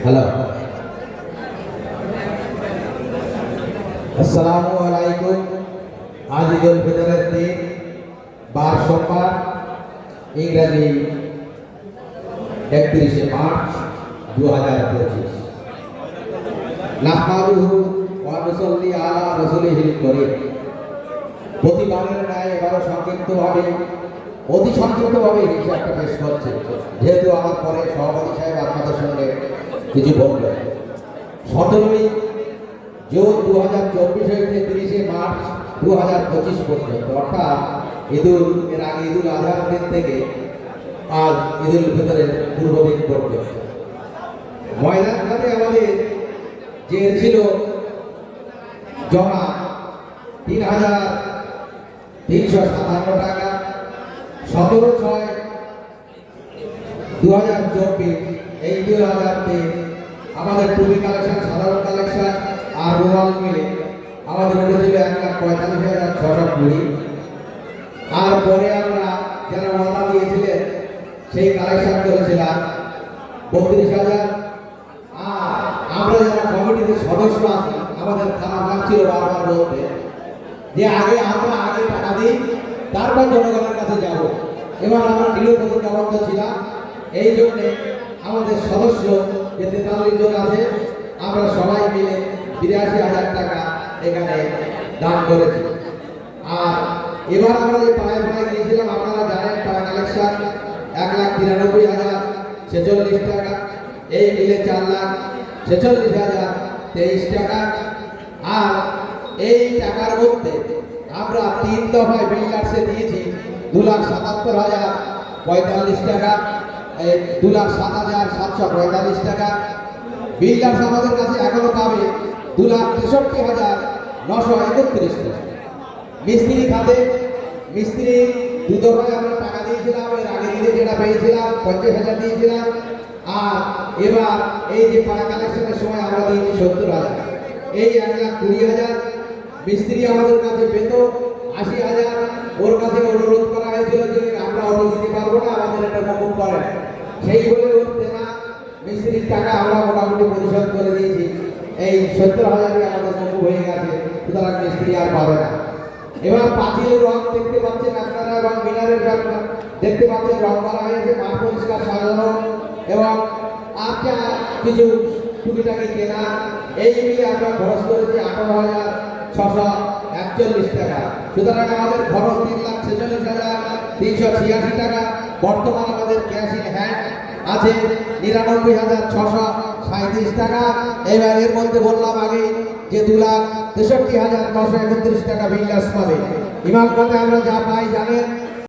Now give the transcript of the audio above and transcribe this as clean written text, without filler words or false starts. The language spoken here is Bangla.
হ্যালো, আসসালামু আলাইকুম। আজ ঈদ উল ফিতরের দিন, বার সোমবার, ইংরেজি 31শে মার্চ 2025। নাহমাদুহু ওয়া নুসাল্লি আলা রাসূলিহিল কারীম। প্রতিবারের ন্যায় এবারও অতি সংক্ষিপ্তভাবে হিসাবটা পেশ করছে, যেহেতু আমার পরে সভাপতি সাহেব আপনাদের সঙ্গে কিছু বলবেন। 17ই জুন 2024 হইতে 30শে মার্চ 2025 পর্যন্ত, অর্থাৎ এর আগে ঈদুল আজহার দিন থেকে আজ ঈদুল ফিতরের পূর্বদিন পর্যন্ত ময়দানঘাটে আমাদের যে ছিল জমা 3,357 টাকা। 17/6/2024 এই ঈদুল আজহাতে আমাদের টুপি কালেকশন, সাধারণ কালেকশন আর রুমাল মিলে আমাদের উঠেছিল 1,45,620। আর পরে আমরা যারা ওয়াদা দিয়েছিলেন সেই কালেকশন করেছিলাম 32,000। আর আমরা যারা কমিটিতে সদস্য আছি, আমাদের থানা লাগছিল বারবার বলতে যে আমরা আগে টাকা দিই, তারপর জনগণের কাছে যাব। এবার আমরা দৃঢ়প্রতিজ্ঞাবদ্ধ ছিলাম। এই জন্যে আমাদের সদস্য যে 43 জন আছে, আমরা সবাই মিলে 82,000 টাকা এখানে দান করেছি। আর এবার আমরা যে পাড়ায় গিয়েছিলাম, আপনারা জানেন পাড়া কালেকশন 1,93,046 টাকা, এই মিলে 4,46,023 টাকা। আর এই টাকার মধ্যে আমরা 3 দফায় বিল্ডার্সে দিয়েছি 2,77,045 টাকা, 2,07,745 টাকা। বিল্ডার্স আমাদের কাছে এখনো পাবে 2,63,931 টাকা। মিস্ত্রি খাতে মিস্ত্রি 2 দফায় আমরা টাকা দিয়েছিলাম। এর আগে দিনে যেটা পেয়েছিলাম 50,000 দিয়েছিলাম। আর এবার এই যে পাড়া কালেকশনের সময় আমরা দিয়েছি 70,000। এই 1,20,000 মিস্ত্রি আমাদের কাছে পেত 80,000। ওর কাছে অনুরোধ করা হয়েছিল যে আমরা অটো দিতে পারবো না, আমাদের এটা মকুব করেন। সেই বলে ওর দেনা মিস্ত্রির টাকা আমরা মোটামুটি পরিশোধ করে দিয়েছি। এই 70,000 আমাদের মকুব হয়ে গেছে, সুতরাং মিস্ত্রি আর পাবে না। এবার পাঁচিলের রং দেখতে পাচ্ছেন আপনারা, এবং মিনারের রং দেখতে পাচ্ছেন, রং করা হয়েছে, মাঠ পরিষ্কার সাজানো এবং আচ্ছা কিছু টুকিটাকি কেনা, এই মিলিয়ে আমরা খরচ করেছি 18,641 টাকা। সুতরাং আমাদের খরচ 3,46,386 টাকা। বর্তমান আমাদের ক্যাশ ইন হ্যান্ড আছে 99,637 টাকা। এবার এর মধ্যে বললাম আগে যে 2,63,931 টাকা বিল্ডার্স পাবে। ইমাম খাতে আমরা যা পাই জানেন,